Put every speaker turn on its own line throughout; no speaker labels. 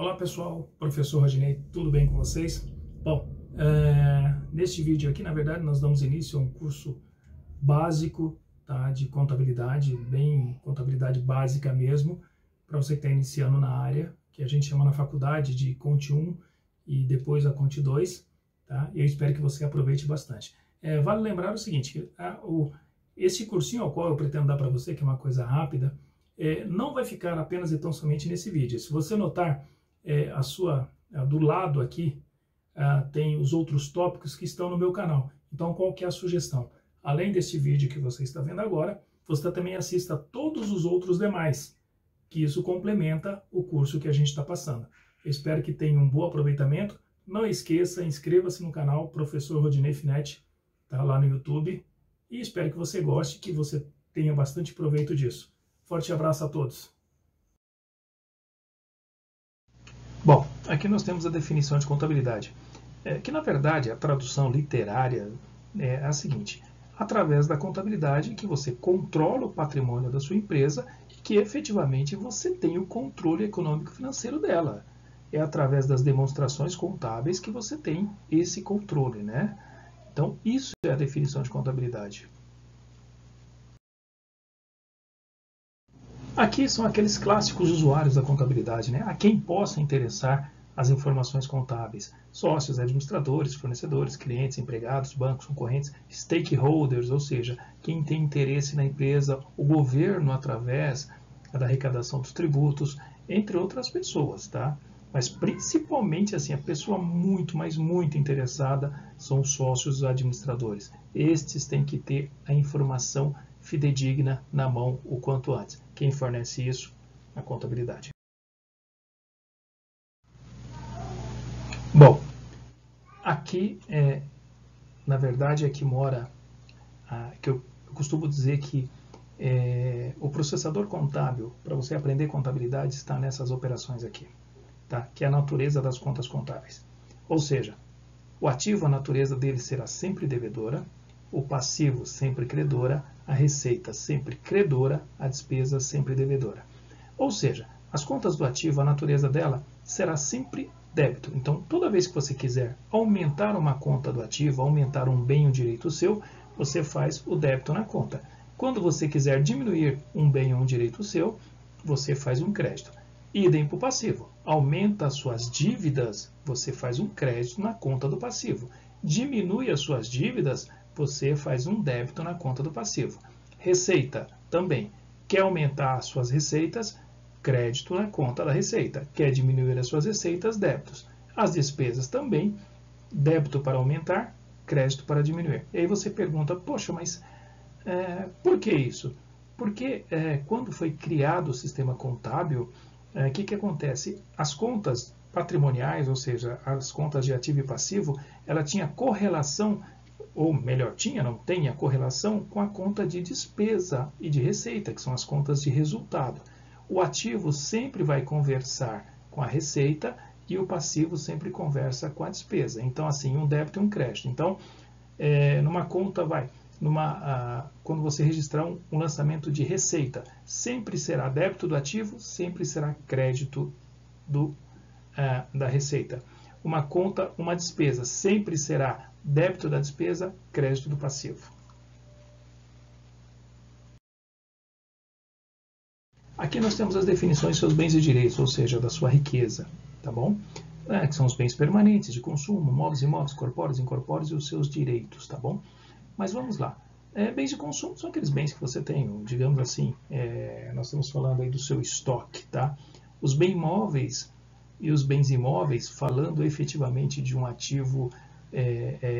Olá pessoal, professor Rodinei, tudo bem com vocês? Bom, neste vídeo aqui, na verdade, nós damos início a um curso básico, tá, de contabilidade, bem contabilidade básica mesmo, para você que está iniciando na área, que a gente chama na faculdade de Conte 1 e depois a Conte 2, tá? Eu espero que você aproveite bastante. Vale lembrar o seguinte, que esse cursinho ao qual eu pretendo dar para você, que é uma coisa rápida, não vai ficar apenas e tão somente nesse vídeo. Se você notar, do lado aqui tem os outros tópicos que estão no meu canal. Então, qual que é a sugestão? Além desse vídeo que você está vendo agora, você também assista a todos os outros demais, que isso complementa o curso que a gente está passando. Eu espero que tenha um bom aproveitamento. Não esqueça, inscreva-se no canal Professor Rodinei Finetti, tá, lá no YouTube. E espero que você goste, que você tenha bastante proveito disso. Forte abraço a todos. Bom, aqui nós temos a definição de contabilidade, que na verdade a tradução literária é a seguinte: através da contabilidade que você controla o patrimônio da sua empresa e que efetivamente você tem o controle econômico-financeiro dela. É através das demonstrações contábeis que você tem esse controle, né? Então, isso é a definição de contabilidade. Aqui são aqueles clássicos usuários da contabilidade, né? A quem possa interessar as informações contábeis: sócios, administradores, fornecedores, clientes, empregados, bancos, concorrentes, stakeholders, ou seja, quem tem interesse na empresa, o governo através da arrecadação dos tributos, entre outras pessoas, tá? Mas principalmente assim, a pessoa muito, mas muito interessada são os sócios administradores. Estes têm que ter a informação fidedigna na mão o quanto antes. Quem fornece isso? A contabilidade. Bom, aqui, na verdade, é que mora, que eu costumo dizer que o processador contábil, para você aprender contabilidade, está nessas operações aqui, tá? Que é a natureza das contas contábeis. Ou seja, o ativo, a natureza dele será sempre devedora, o passivo sempre credora, a receita sempre credora, a despesa sempre devedora. Ou seja, as contas do ativo, a natureza dela será sempre débito. Então, toda vez que você quiser aumentar uma conta do ativo, aumentar um bem ou direito seu, você faz o débito na conta. Quando você quiser diminuir um bem ou um direito seu, você faz um crédito. Idem para o passivo. Aumenta as suas dívidas, você faz um crédito na conta do passivo. Diminui as suas dívidas, você faz um débito na conta do passivo. Receita também. Quer aumentar as suas receitas? Crédito na conta da receita. Quer diminuir as suas receitas? Débitos. As despesas também. Débito para aumentar, crédito para diminuir. E aí você pergunta, poxa, mas por que isso? Porque quando foi criado o sistema contábil, o que acontece? As contas patrimoniais, ou seja, as contas de ativo e passivo, ela tinha correlação, ou melhor, não tem a correlação com a conta de despesa e de receita, que são as contas de resultado. O ativo sempre vai conversar com a receita e o passivo sempre conversa com a despesa. Então, assim, um débito e um crédito. Então, numa conta, quando você registrar um lançamento de receita, sempre será débito do ativo, sempre será crédito da receita. Uma conta, uma despesa, sempre será débito da despesa, crédito do passivo. Aqui nós temos as definições dos seus bens e direitos, ou seja, da sua riqueza, tá bom? Que são os bens permanentes de consumo, móveis e imóveis, corpóreos e incorpóreos e os seus direitos, tá bom? Mas vamos lá. Bens de consumo são aqueles bens que você tem, digamos assim, nós estamos falando aí do seu estoque, tá? Os bens móveis e os bens imóveis, falando efetivamente de um ativo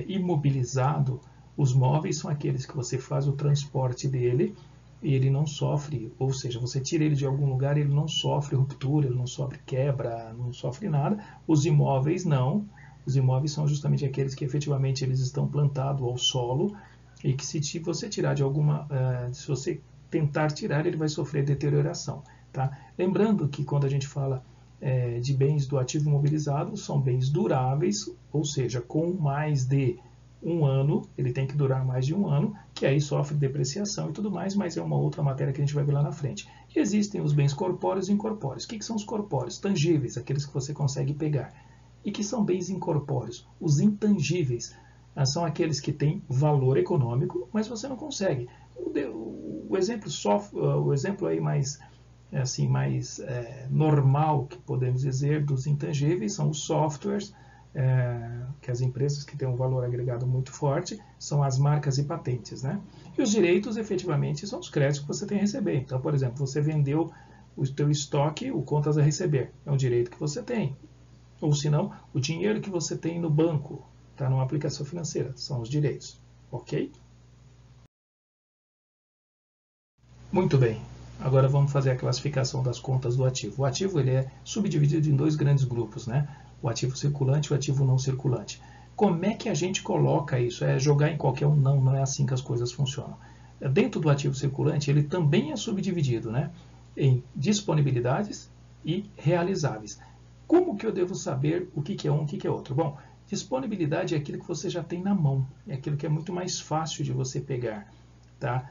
imobilizado, os móveis são aqueles que você faz o transporte dele e ele não sofre, ou seja, você tira ele de algum lugar, ele não sofre ruptura, ele não sofre quebra, não sofre nada. Os imóveis não. Os imóveis são justamente aqueles que efetivamente eles estão plantados ao solo e que se você tirar de se você tentar tirar, ele vai sofrer deterioração, tá? Lembrando que quando a gente fala de bens do ativo imobilizado, são bens duráveis, ou seja, com mais de um ano, ele tem que durar mais de um ano, que aí sofre depreciação e tudo mais, mas é uma outra matéria que a gente vai ver lá na frente. E existem os bens corpóreos e incorpóreos. O que são os corpóreos? Tangíveis, aqueles que você consegue pegar. E que são bens incorpóreos? Os intangíveis são aqueles que têm valor econômico, mas você não consegue. O exemplo aí mais normal que podemos dizer dos intangíveis são os softwares, que as empresas que têm um valor agregado muito forte são as marcas e patentes, né? E os direitos, efetivamente, são os créditos que você tem a receber. Então, por exemplo, você vendeu o teu estoque, o contas a receber, é um direito que você tem. Ou, se não, o dinheiro que você tem no banco, está numa aplicação financeira, são os direitos, ok? Muito bem. Agora vamos fazer a classificação das contas do ativo. O ativo ele é subdividido em dois grandes grupos, né? O ativo circulante e o ativo não circulante. Como é que a gente coloca isso? É jogar em qualquer um? Não, não é assim que as coisas funcionam. Dentro do ativo circulante, ele também é subdividido, né, em disponibilidades e realizáveis. Como que eu devo saber o que é um e o que é outro? Bom, disponibilidade é aquilo que você já tem na mão, é aquilo que é muito mais fácil de você pegar, tá?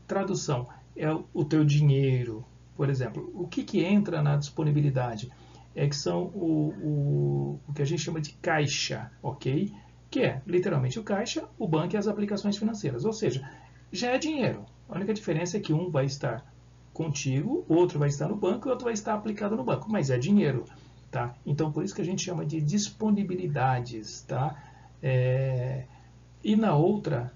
Tradução, é o teu dinheiro, por exemplo. O que entra na disponibilidade? Que são o que a gente chama de caixa, ok? Que é, literalmente, o caixa, o banco e as aplicações financeiras. Ou seja, já é dinheiro. A única diferença é que um vai estar contigo, outro vai estar no banco e outro vai estar aplicado no banco. Mas é dinheiro, tá? Então, por isso que a gente chama de disponibilidades, tá? E na outra...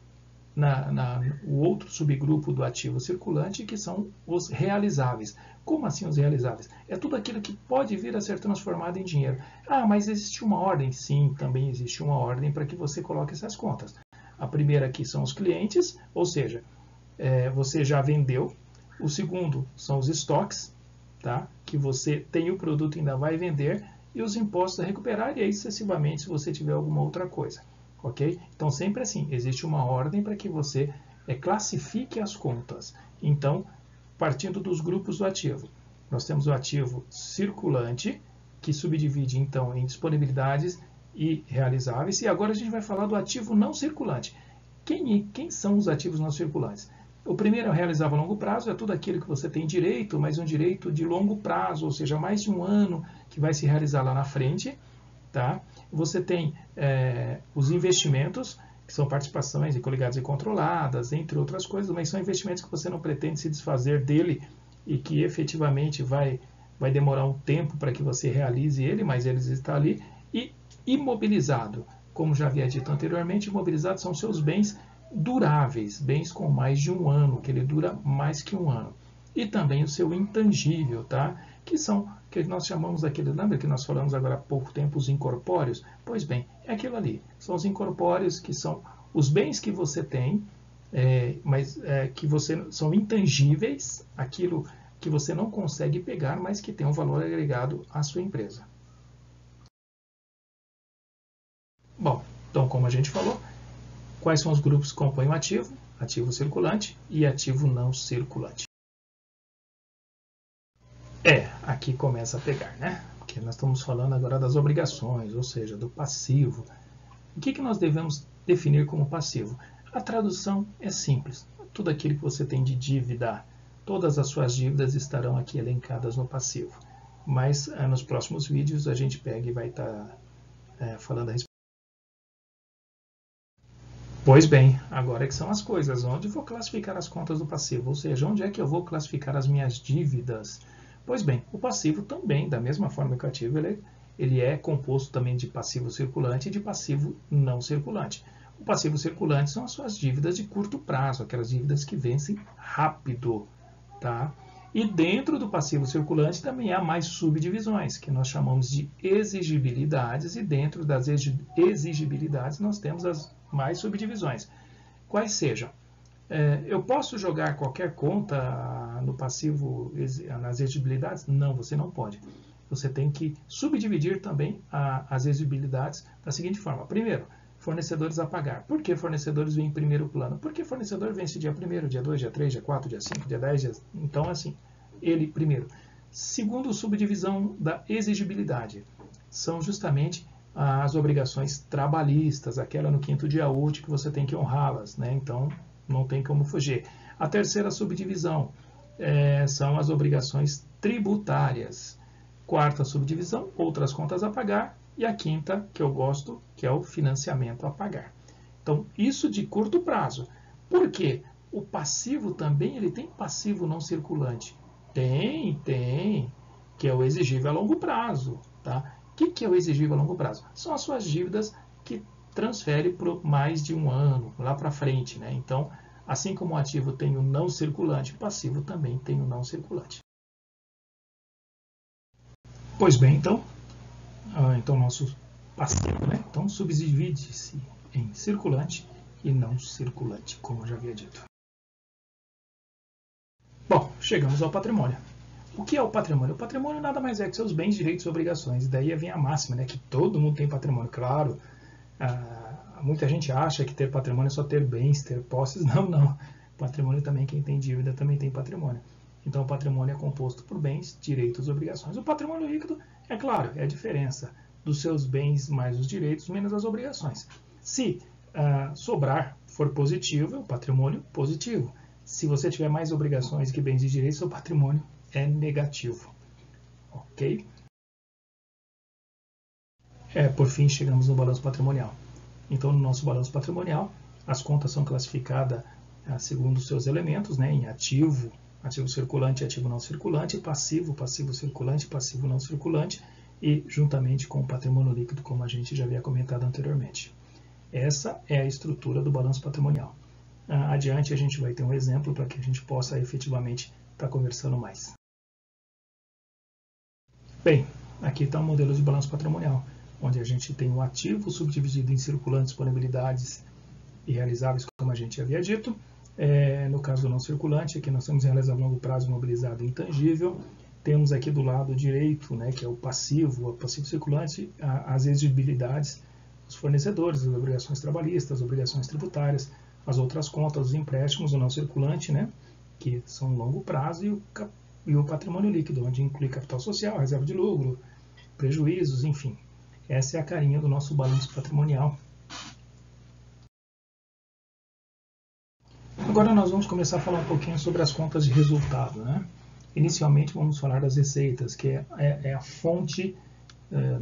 o outro subgrupo do ativo circulante, que são os realizáveis. Como assim os realizáveis? É tudo aquilo que pode vir a ser transformado em dinheiro. Ah, mas existe uma ordem? Sim, também existe uma ordem para que você coloque essas contas. A primeira aqui são os clientes, ou seja, você já vendeu. O segundo são os estoques, tá? Que você tem o produto e ainda vai vender, e os impostos a recuperar, e aí sucessivamente se você tiver alguma outra coisa. Ok? Então, sempre assim, existe uma ordem para que você classifique as contas. Então, partindo dos grupos do ativo, nós temos o ativo circulante, que subdivide, então, em disponibilidades e realizáveis. E agora a gente vai falar do ativo não circulante. Quem são os ativos não circulantes? O primeiro é o realizável a longo prazo, é tudo aquilo que você tem direito, mas um direito de longo prazo, ou seja, mais de um ano que vai se realizar lá na frente. Tá? Você tem os investimentos, que são participações em coligadas e controladas, entre outras coisas, mas são investimentos que você não pretende se desfazer dele e que efetivamente vai demorar um tempo para que você realize ele, mas ele está ali. E imobilizado, como já havia dito anteriormente, imobilizado são seus bens duráveis, bens com mais de um ano, que ele dura mais que um ano. E também o seu intangível, tá? Que nós chamamos daquele, lembra que nós falamos agora há pouco tempo, os incorpóreos? Pois bem, é aquilo ali, são os incorpóreos, que são os bens que você tem, mas que são intangíveis, aquilo que você não consegue pegar, mas que tem um valor agregado à sua empresa. Bom, então como a gente falou, quais são os grupos que compõem o ativo? Ativo circulante e ativo não circulante. Aqui começa a pegar, né? Porque nós estamos falando agora das obrigações, ou seja, do passivo. O que nós devemos definir como passivo? A tradução é simples. Tudo aquilo que você tem de dívida, todas as suas dívidas estarão aqui elencadas no passivo. Mas nos próximos vídeos a gente pega e vai estar falando a respeito. Pois bem, agora que são as coisas. Onde vou classificar as contas do passivo? Ou seja, onde é que eu vou classificar as minhas dívidas? Pois bem, o passivo também, da mesma forma que o ativo, ele é composto também de passivo circulante e de passivo não circulante. O passivo circulante são as suas dívidas de curto prazo, aquelas dívidas que vencem rápido, tá? E dentro do passivo circulante também há mais subdivisões, que nós chamamos de exigibilidades, e dentro das exigibilidades nós temos as mais subdivisões. Quais sejam? Eu posso jogar qualquer conta no passivo, nas exigibilidades? Não, você não pode. Você tem que subdividir também as exigibilidades da seguinte forma. Primeiro, fornecedores a pagar. Por que fornecedores vêm em primeiro plano? Porque fornecedor vence dia 1º, dia 2, dia 3, dia 4, dia 5, dia 10, então assim, ele primeiro. Segundo, subdivisão da exigibilidade. São justamente as obrigações trabalhistas, aquela no 5º dia útil que você tem que honrá-las, né? Então, não tem como fugir. A terceira subdivisão são as obrigações tributárias. Quarta subdivisão, outras contas a pagar. E a quinta, que eu gosto, que é o financiamento a pagar. Então, isso de curto prazo. Por quê? O passivo também, ele tem passivo não circulante. Tem, que é o exigível a longo prazo. Tá? O que é o exigível a longo prazo? São as suas dívidas que transfere por mais de um ano, lá para frente. Né? Então, assim como o ativo tem o não circulante, o passivo também tem o não circulante. Pois bem, então nosso passivo, né? Então, subdivide-se em circulante e não circulante, como eu já havia dito. Bom, chegamos ao patrimônio. O que é o patrimônio? O patrimônio nada mais é que seus bens, direitos e obrigações. E daí vem a máxima, né? Que todo mundo tem patrimônio. Claro, muita gente acha que ter patrimônio é só ter bens, ter posses. Não. Patrimônio também, quem tem dívida também tem patrimônio. Então, o patrimônio é composto por bens, direitos e obrigações. O patrimônio líquido, é claro, é a diferença dos seus bens mais os direitos menos as obrigações. Se sobrar for positivo, é o patrimônio positivo. Se você tiver mais obrigações que bens e direitos, seu patrimônio é negativo. Ok? Por fim, chegamos no balanço patrimonial. Então, no nosso balanço patrimonial, as contas são classificadas segundo os seus elementos, né, em ativo, ativo circulante, ativo não circulante, passivo, passivo circulante, passivo não circulante, e juntamente com o patrimônio líquido, como a gente já havia comentado anteriormente. Essa é a estrutura do balanço patrimonial. Adiante a gente vai ter um exemplo para que a gente possa efetivamente estar conversando mais. Bem, aqui está o modelo de balanço patrimonial, onde a gente tem um ativo subdividido em circulantes, disponibilidades e realizáveis, como a gente havia dito. No caso do não circulante, aqui nós temos realizado a longo prazo, imobilizado e intangível. Temos aqui do lado direito, né, que é o passivo circulante, as exigibilidades dos fornecedores, as obrigações trabalhistas, as obrigações tributárias, as outras contas, os empréstimos, o não circulante, né, que são longo prazo, e o patrimônio líquido, onde inclui capital social, reserva de lucro, prejuízos, enfim. Essa é a carinha do nosso balanço patrimonial. Agora nós vamos começar a falar um pouquinho sobre as contas de resultado, né? Inicialmente vamos falar das receitas, que é a fonte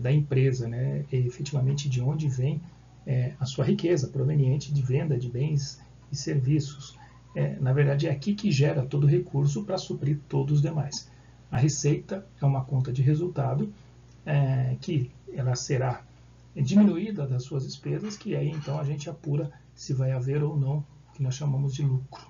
da empresa, né? E efetivamente de onde vem a sua riqueza, proveniente de venda de bens e serviços. Na verdade é aqui que gera todo o recurso para suprir todos os demais. A receita é uma conta de resultado que ela será diminuída das suas despesas, que aí então a gente apura se vai haver ou não que nós chamamos de lucro.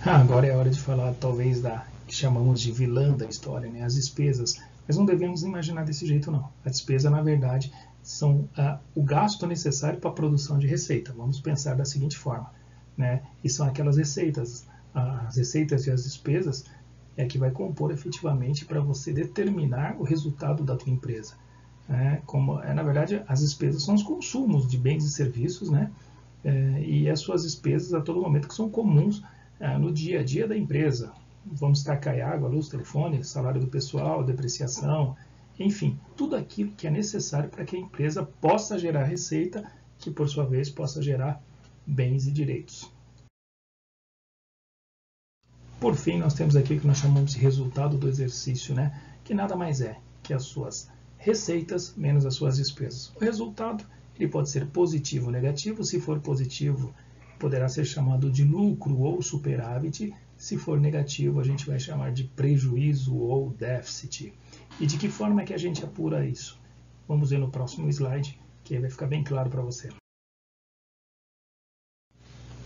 Agora é hora de falar talvez da que chamamos de vilã da história, né? As despesas. Mas não devemos imaginar desse jeito não. A despesa, na verdade, são o gasto necessário para a produção de receita. Vamos pensar da seguinte forma, né? E são aquelas receitas, as receitas e as despesas que vai compor efetivamente para você determinar o resultado da tua empresa. Na verdade, as despesas são os consumos de bens e serviços, né? E as suas despesas a todo momento que são comuns no dia a dia da empresa. Vamos destacar água, luz, telefone, salário do pessoal, depreciação, enfim, tudo aquilo que é necessário para que a empresa possa gerar receita, que por sua vez possa gerar bens e direitos. Por fim, nós temos aqui o que nós chamamos de resultado do exercício, né? Que nada mais é que as suas receitas menos as suas despesas. O resultado ele pode ser positivo ou negativo. Se for positivo, poderá ser chamado de lucro ou superávit. Se for negativo, a gente vai chamar de prejuízo ou déficit. E de que forma é que a gente apura isso? Vamos ver no próximo slide, que aí vai ficar bem claro para você.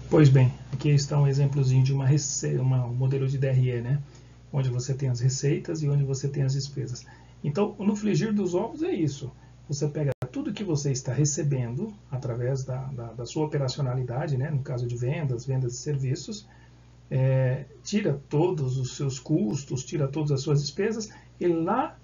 Pois bem, aqui está um exemplozinho de um modelo de DRE, né? Onde você tem as receitas e onde você tem as despesas. Então, no frigir dos ovos é isso. Você pega tudo que você está recebendo através da sua operacionalidade, né? No caso de vendas de serviços, tira todos os seus custos, tira todas as suas despesas, e lá,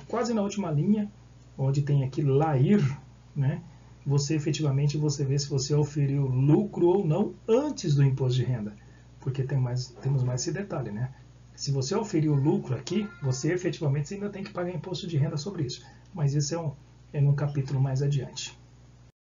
quase na última linha, onde tem aqui LAIR, né? Você efetivamente vê se você oferiu lucro ou não antes do imposto de renda. Porque temos mais esse detalhe, né? Se você oferiu lucro aqui, você efetivamente ainda tem que pagar imposto de renda sobre isso. Mas isso é num capítulo mais adiante.